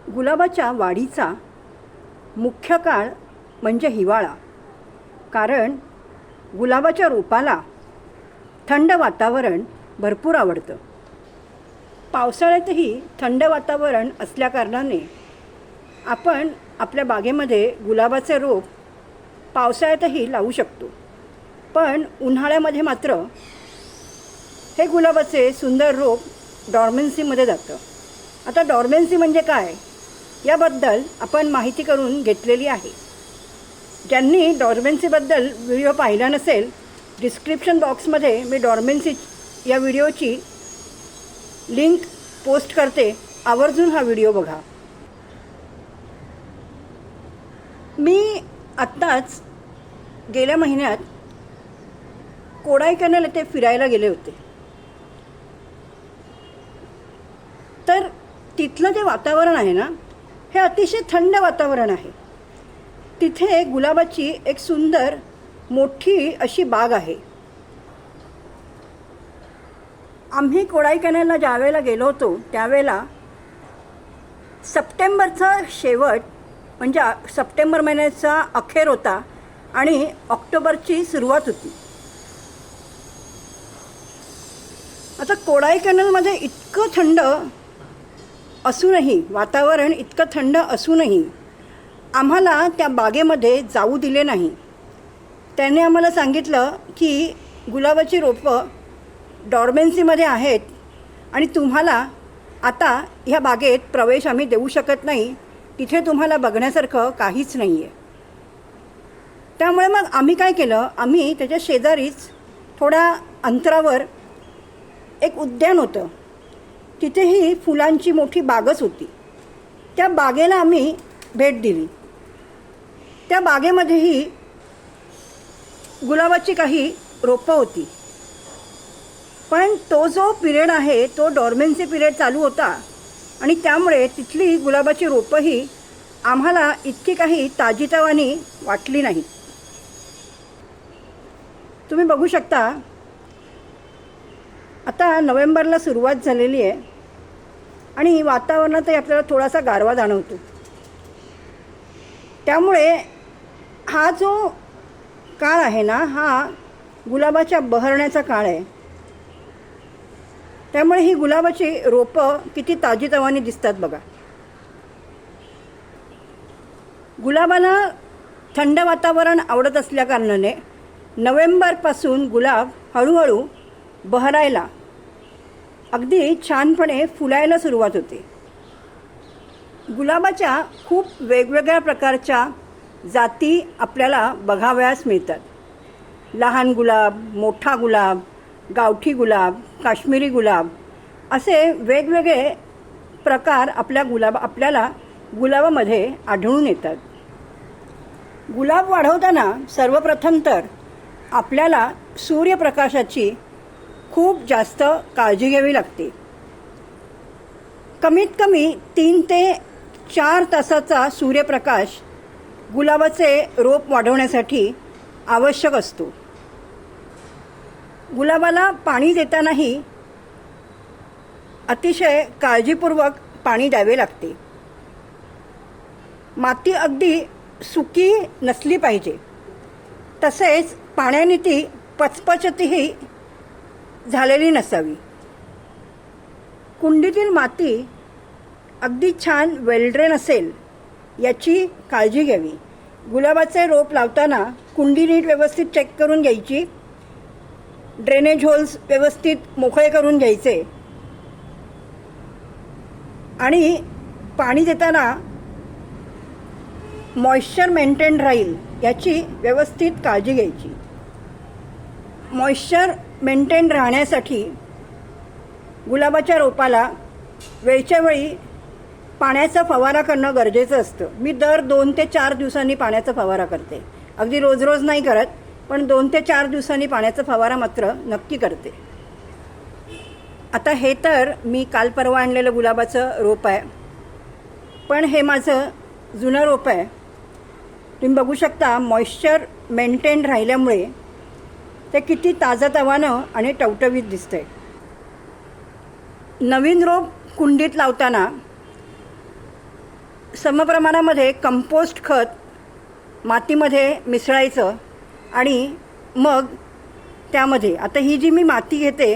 गुलाबाच्या वाढीचा मुख्य काळ म्हणजे हिवाळा. कारण गुलाबाच्या रोपाला थंड वातावरण भरपूर आवडतं. पावसाळ्यातही थंड वातावरण असल्याकारणाने आपण आपल्या बागेमध्ये गुलाबाचे रोप पावसाळ्यातही लावू शकतो. पण उन्हाळ्यामध्ये मात्र हे गुलाबाचे सुंदर रोप डॉर्मेन्सीमध्ये जातं. आता डॉर्मेन्सी म्हणजे काय याबद्दल आपण माहिती करून घेतलेली आहे. ज्यांनी डॉर्मेन्सीबद्दल व्हिडिओ पाहिला नसेल, डिस्क्रिप्शन बॉक्समध्ये मी डॉर्मेन्सी या व्हिडिओची लिंक पोस्ट करते, आवर्जून हा व्हिडिओ बघा. मी आत्ताच गेल्या महिन्यात कोडाईकनाल येथे फिरायला गेले होते. तर तिथलं जे वातावरण आहे ना, हे अतिशय थंड वातावरण आहे. तिथे गुलाबाची एक सुंदर मोठी अशी बाग आहे. आम्ही कोडाईकनालला ज्या वेळेला गेलो होतो त्यावेळेला सप्टेंबरचा शेवट म्हणजे सप्टेंबर महिन्याचा अखेर होता आणि ऑक्टोबरची सुरुवात होती. आता कोडाईकनालमध्ये इतकं थंड असूनही, वातावरण इतकं थंड असूनही आम्हाला त्या बागेमध्ये जाऊ दिले नाही. त्याने आम्हाला सांगितलं की गुलाबाची रोपं डॉर्मेन्सीमध्ये आहेत आणि तुम्हाला आता ह्या बागेत प्रवेश आम्ही देऊ शकत नाही, तिथे तुम्हाला बघण्यासारखं काहीच नाही आहे. त्यामुळे मग आम्ही काय केलं, आम्ही त्याच्या शेजारीच थोड्या अंतरावर एक उद्यान होतं, तिथेही फुलांची मोठी बागच होती. त्या बागेला आम्ही भेट दिली. त्या बागेमध्येही गुलाबाची काही रोपं होती. पण तो जो पिरियड आहे तो डॉर्मेन्सी पिरियड चालू होता आणि त्यामुळे तिथली गुलाबाची रोपंही आम्हाला इतकी काही ताजीतवानी वाटली नाही. तुम्ही बघू शकता, आता नोव्हेंबरला सुरुवात झालेली आहे आणि वातावरणातही आपल्याला थोडासा गारवा जाणवतो. त्यामुळे हा जो काळ आहे ना, हा गुलाबाच्या बहरण्याचा काळ आहे. त्यामुळे ही गुलाबाची रोपं किती ताजीतवानी दिसतात बघा. गुलाबाला थंड वातावरण आवडत असल्याकारणाने नोव्हेंबरपासून गुलाब हळूहळू बहरायला, अगदी छानपणे फुलायला सुरुवात होते. गुलाबाच्या खूप वेगवेगळ्या प्रकारच्या जाती आपल्याला बघावयास मिळतात. लहान गुलाब, मोठा गुलाब, गावठी गुलाब, काश्मीरी गुलाब असे वेगवेगळे प्रकार आपल्याला गुलाबामध्ये आढळून येतात. गुलाब वाढवताना सर्वप्रथम तर आपल्याला सूर्यप्रकाशाची खूप जास्त काळजी घ्यावी लागते. कमीत कमी 3 ते 4 तासाचा सूर्यप्रकाश गुलाबाचे रोप वाढवण्यासाठी आवश्यक असतो. गुलाबाला पाणी देतानाही अतिशय काळजीपूर्वक पाणी द्यावे लागते. माती अगदी सुकी नसली पाहिजे, तसेच पाण्याने ती पचपचतही झालेली नसावी. कुंडीतील माती अगदी छान वेलड्रेन असेल याची काळजी घ्यावी. गुलाबाचे रोप लावताना कुंडी नीट व्यवस्थित चेक करून घ्यायची, ड्रेनेज होल्स व्यवस्थित मोकळे करून घ्यायचे आणि पाणी देताना मॉइश्चर मेंटेन राहील याची व्यवस्थित काळजी घ्यायची. मॉइश्चर मेंटेन राहण्यासाठी गुलाबाच्या रोपाला वेळच्या वेळी पाण्याचा फवारा करणं गरजेचं असतं. मी दर 2 ते 4 दिवसांनी पाण्याचा फवारा करते. अगदी रोज रोज नाही करत, पण 2 ते 4 दिवसांनी पाण्याचा फवारा मात्र नक्की करते. आता हे तर मी काल परवा आणलेलं गुलाबाचं रोप आहे, पण हे माझं जुनं रोप आहे. तुम्ही बघू शकता, मॉइश्चर मेंटेन राहिल्यामुळे ते किती ताजंतवानं आणि टवटवीत दिसतंय. नवीन रोप कुंडीत लावताना समप्रमाणामध्ये कंपोस्ट खत मातीमध्ये मिसळायचं आणि मग त्यामध्ये आता ही जी मी माती घेते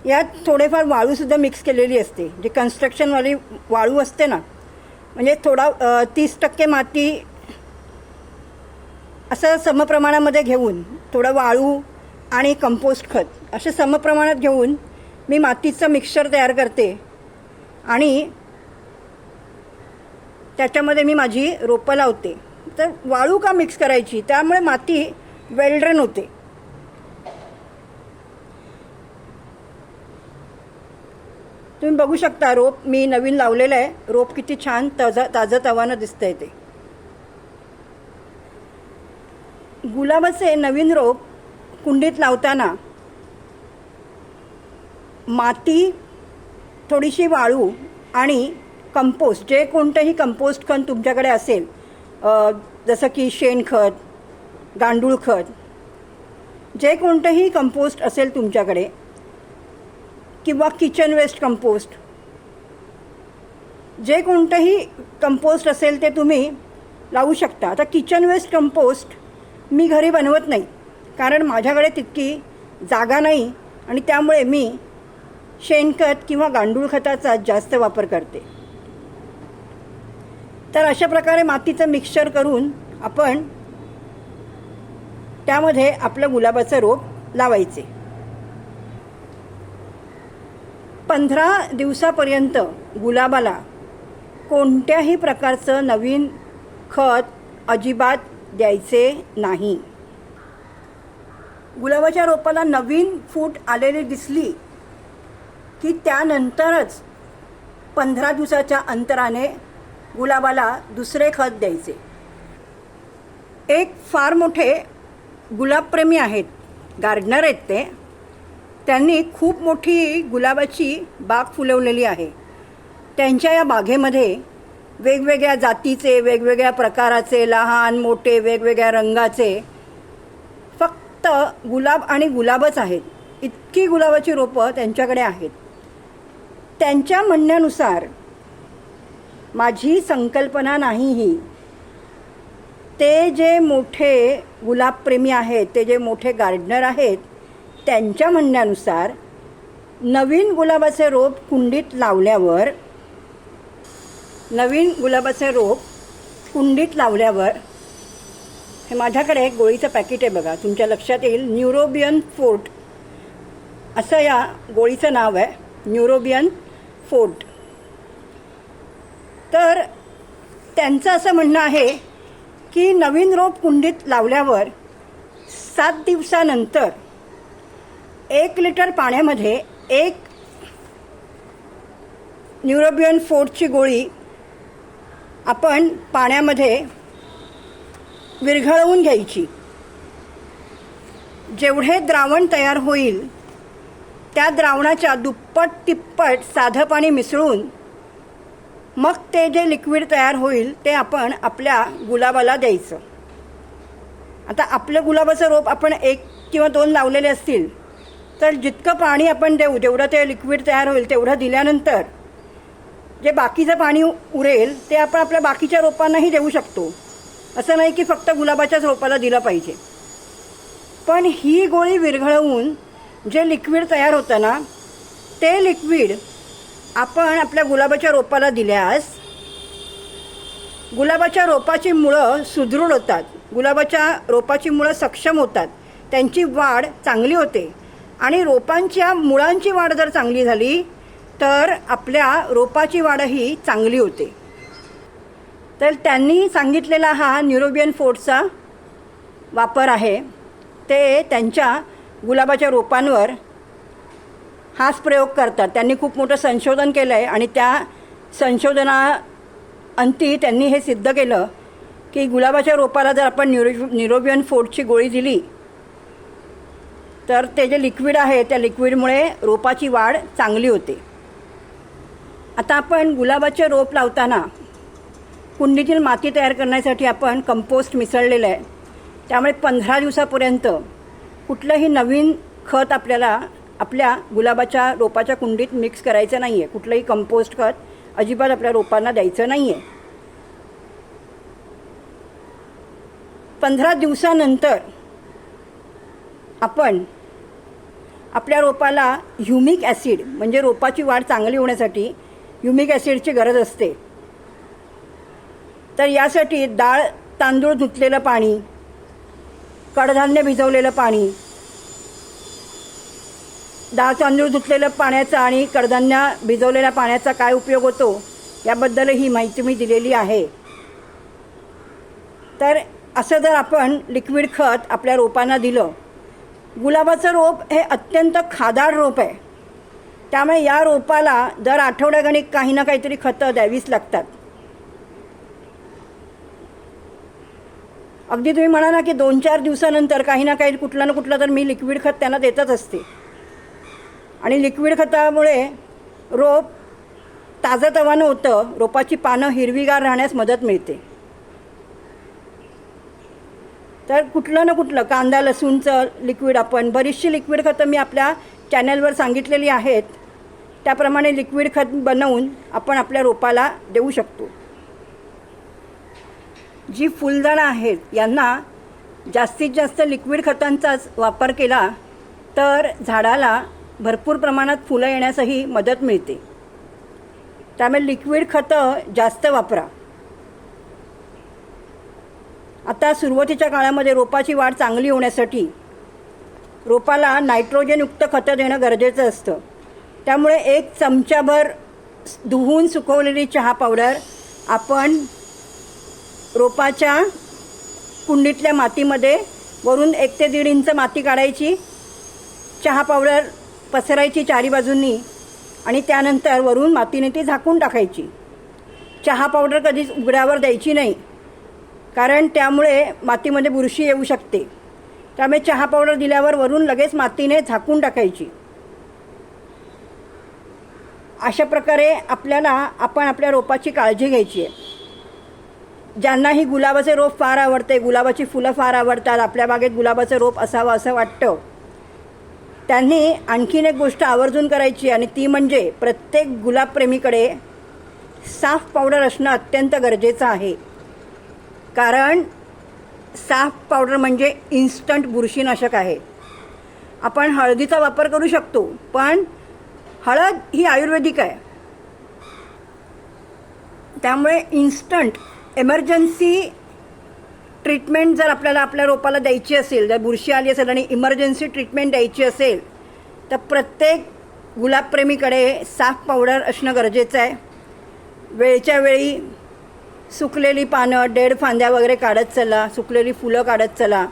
यात थोडेफार वाळूसुद्धा मिक्स केलेली असते, जे कन्स्ट्रक्शनवाली वाळू असते ना, म्हणजे थोडा 30% माती असं समप्रमाणामध्ये घेऊन, थोडं वाळू आणि कंपोस्ट खत असे समप्रमाणात घेऊन मी मातीचं मिक्सचर तयार करते आणि त्याच्यामध्ये मी माझी रोपं लावते. तर वाळू का मिक्स करायची, त्यामुळे माती वेल ड्रेन होते. तुम्ही बघू शकता रोप मी नवीन लावलेलं आहे. रोप किती छान ताजं तवानं दिसतंय ते. गुलाबाचे नवीन रोप कुंडीत लावताना माती, थोडीशी वाळू आणि कंपोस्ट, जे कोणतंही कंपोस्ट खत तुमच्याकडे असेल, जसं की शेणखत, गांडूळ खत, जे कोणतंही कंपोस्ट असेल तुमच्याकडे किंवा किचन वेस्ट कंपोस्ट, जे कोणतंही कंपोस्ट असेल ते तुम्ही लावू शकता. आता किचन वेस्ट कंपोस्ट मी घरी बनवत नाही, कारण माझ्याकडे तितकी जागा नाही आणि त्यामुळे मी शेणखत किंवा गांडूळ खताचा जास्त वापर करते. तर अशा प्रकारे मातीचं मिक्सचर करून आपण त्यामध्ये आपलं गुलाबाचं रोप लावायचे. 15 दिवसापर्यंत गुलाबाला कोणत्याही प्रकारचं नवीन खत अजिबात द्यायचे नाही. गुलाबाच्या रोपाला नवीन फूट आलेली दिसली की त्यानंतरच 15 दिवसाच्या अंतराने गुलाबाला दुसरे खत द्यायचे. एक फार मोठे गुलाबप्रेमी आहेत, गार्डनर आहेत ते, त्यांनी खूप मोठी गुलाबाची बाग फुलवलेली आहे. त्यांच्या या बागेमध्ये वेगवेगळ्या जातीचे, वेगवेगळ्या प्रकाराचे, लहान मोठे, वेगवेगळ्या रंगाचे फक्त गुलाब आणि गुलाबच आहेत. इतकी गुलाबाची रोपं त्यांच्याकडे आहेत. त्यांच्या म्हणण्यानुसार माझी संकल्पना नाही ही, ते जे मोठे गुलाबप्रेमी आहेत, ते जे मोठे गार्डनर आहेत, त्यांच्या म्हणण्यानुसार नवीन गुलाबाचे रोप कुंडीत लावल्यावर, हे माझ्याकडे एक गोळीचं पॅकेट आहे बघा, तुमच्या लक्षात येईल, न्यूरोबियन फोर्ट असं या गोळीचं नाव आहे, न्यूरोबियन फोर्ट. तर त्यांचं असं म्हणणं आहे की नवीन रोप कुंडीत लावल्यावर 7 दिवसानंतर 1 लिटर पाण्यामध्ये 1 न्यूरोबियन फोर्टची गोळी आपण पाण्यामध्ये विरघळवून घ्यायची. जेवढे द्रावण तयार होईल त्या द्रावणाच्या दुप्पट तिप्पट साधं पाणी मिसळून मग ते जे लिक्विड तयार होईल ते आपण आपल्या गुलाबाला द्यायचं. आता आपलं गुलाबाचं रोप आपण 1 किंवा 2 लावलेले असतील तर जितकं पाणी आपण देऊ तेवढं ते लिक्विड तयार होईल, तेवढं दिल्यानंतर जे बाकीचं पाणी उरेल ते आपण आपल्या बाकीच्या रोपांनाही देऊ शकतो. असं नाही की फक्त गुलाबाच्याच रोपाला दिलं पाहिजे. पण ही गोळी विरघळवून जे लिक्विड तयार होतं ना, ते लिक्विड आपण आपल्या गुलाबाच्या रोपाला दिल्यास गुलाबाच्या रोपाची मुळं सुदृढ होतात, गुलाबाच्या रोपाची मुळं सक्षम होतात, त्यांची वाढ चांगली होते आणि रोपांच्या मुळांची वाढ जर चांगली झाली तर आपल्या रोपाची वाढही चांगली होते. तर त्यांनी सांगितलेला हा न्यूरोबियन फोर्टचा वापर आहे. ते त्यांच्या गुलाबाच्या रोपांवर हाच प्रयोग करतात. त्यांनी खूप मोठं संशोधन केलं आहे आणि त्या संशोधनाअंती त्यांनी हे सिद्ध केलं की गुलाबाच्या रोपाला जर आपण न्यूरोबियन फोर्टची गोळी दिली तर ते जे लिक्विड आहे त्या लिक्विडमुळे रोपाची वाढ चांगली होते. आता आपण गुलाबाचे रोप लावताना कुंडीतील माती तयार करण्यासाठी आपण कंपोस्ट मिसळलेलं आहे. त्यामुळे 15 दिवसापर्यंत कुठलंही नवीन खत आपल्याला आपल्या गुलाबाच्या रोपाच्या कुंडीत मिक्स करायचं नाही आहे. कुठलंही कंपोस्ट खत अजिबात आपल्या रोपांना द्यायचं नाही आहे. 15 दिवसानंतर आपण आपल्या रोपाला ह्युमिक ॲसिड, म्हणजे रोपाची वाढ चांगली होण्यासाठी ह्युमिक ॲसिडची गरज असते. तर यासाठी डाळ तांदूळ धुतलेलं पाणी, कडधान्य भिजवलेलं पाणी, डाळ तांदूळ धुतलेलं पाण्याचा आणि कडधान्य भिजवलेल्या पाण्याचा काय उपयोग होतो याबद्दल ही माहिती मी दिलेली आहे. तर असं जर आपण लिक्विड खत आपल्या रोपांना दिलं, गुलाबाचं रोप हे अत्यंत खादाड रोप आहे. त्यामुळे या रोपाला दर आठवड्यागणिक काही ना काहीतरी खतं द्यावीच लागतात. अगदी तुम्ही म्हणा ना की 2-4 दिवसानंतर काही ना काही कुठलं ना कुठलं तर मी लिक्विड खत त्यांना देतच असते. आणि लिक्विड खतामुळे रोप ताजंतवानं होतं, रोपाची पानं हिरवीगार राहण्यास मदत मिळते. तर कुठलं ना कुठलं कांदा लसूणचं लिक्विड, आपण बरीचशी लिक्विड खतं मी आपल्या चॅनलवर सांगितलेली आहेत, त्याप्रमाणे लिक्विड खत बनवून आपण आपल्या रोपाला देऊ शकतो. जी फुलझाडं आहेत यांना जास्तीत जास्त लिक्विड खतांचाच वापर केला तर झाडाला भरपूर प्रमाणात फुलं येण्यासही मदत मिळते. त्यामुळे लिक्विड खतं जास्त वापरा. आता सुरुवातीच्या काळामध्ये रोपाची वाढ चांगली होण्यासाठी रोपाला नायट्रोजनयुक्त खतं देणं गरजेचं असतं. त्यामुळे 1 चमचाभर धुवून सुकवलेली चहा पावडर आपण रोपाच्या कुंडीतल्या मातीमध्ये वरून 1 ते 1.5 इंच माती काढायची, चहा पावडर पसरायची चारी बाजूंनी आणि त्यानंतर वरून मातीने ती झाकून टाकायची. चहा पावडर कधीच उघड्यावर द्यायची नाही, कारण त्यामुळे मातीमध्ये बुरशी येऊ शकते. त्यामुळे चहा पावडर दिल्यावर वरून लगेच मातीने झाकून टाकायची. अशा प्रकारे आपण आपल्या रोपाची काळजी घ्यायची आहे. ज्यांनाही गुलाबाचे रोप फार आवडते, गुलाबाची फुलं फार आवडतात, आपल्या बागेत गुलाबाचं रोप असावं असं वाटतं, त्यांनी आणखीन एक गोष्ट आवर्जून करायची आणि ती म्हणजे प्रत्येक गुलाबप्रेमीकडे साफ पावडर असणं अत्यंत गरजेचं आहे. कारण साफ पावडर म्हणजे इन्स्टंट बुरशीनाशक आहे. आपण हळदीचा वापर करू शकतो, पण हळद ही आयुर्वेदिक आहे. त्यामुळे इन्स्टंट एमर्जन्सी ट्रीटमेंट जर आपल्याला आपल्या रोपाला द्यायची असेल, जर बुरशी आली असेल आणि इमर्जन्सी ट्रीटमेंट द्यायची असेल तर प्रत्येक गुलाबप्रेमीकडे साफ पावडर असणं गरजेचं आहे. वेळच्या वेळी सुकलेली पानं, डेड फांद्या वगैरे काढत चला, सुकलेली फुलं काढत चला.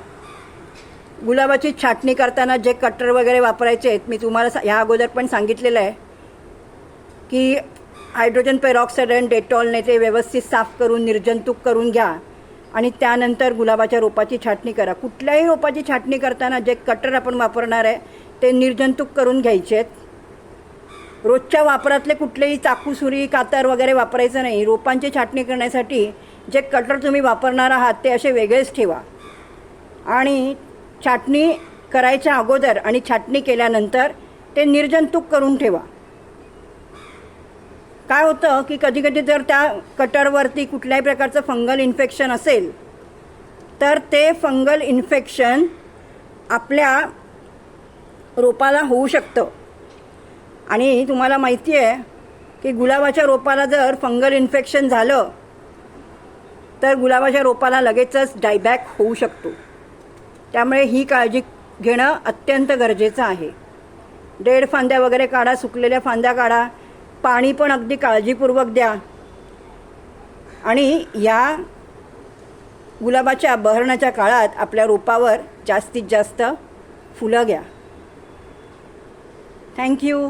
गुलाबाची छाटणी करताना जे कटर वगैरे वापरायचे आहेत, मी तुम्हाला ह्या अगोदर पण सांगितलेलं आहे की हायड्रोजन पेरॉक्साईड आणि डेटॉलने ते व्यवस्थित साफ करून निर्जंतुक करून घ्या आणि त्यानंतर गुलाबाच्या रोपाची छाटणी करा. कुठल्याही रोपाची छाटणी करताना जे कटर आपण वापरणार आहे ते निर्जंतुक करून घ्यायचे आहेत. रोजच्या वापरातले कुठलेही चाकू, सुरी, कातर वगैरे वापरायचं नाही. रोपांची छाटणी करण्यासाठी जे कटर तुम्ही वापरणार आहात ते असे वेगळेच ठेवा आणि छाटणी करायच्या अगोदर आणि छाटणी केल्यानंतर ते निर्जंतुक करून ठेवा. काय होतं की कधी कधी जर त्या कटरवरती कुठल्याही प्रकारचं फंगल इन्फेक्शन असेल तर ते फंगल इन्फेक्शन आपल्या रोपाला होऊ शकतं. आणि तुम्हाला माहिती आहे की गुलाबाच्या रोपाला जर फंगल इन्फेक्शन झालं तर गुलाबाच्या रोपाला लगेचच डायबॅक होऊ शकतो. त्यामुळे ही काळजी घेणं अत्यंत गरजेचं आहे. डेड फांद्या वगैरे काढा, सुकलेल्या फांद्या काढा, पाणी पण अगदी काळजीपूर्वक द्या आणि या गुलाबाच्या बहरणाच्या काळात आपल्या रोपावर जास्तीत जास्त फुलं घ्या. थँक्यू.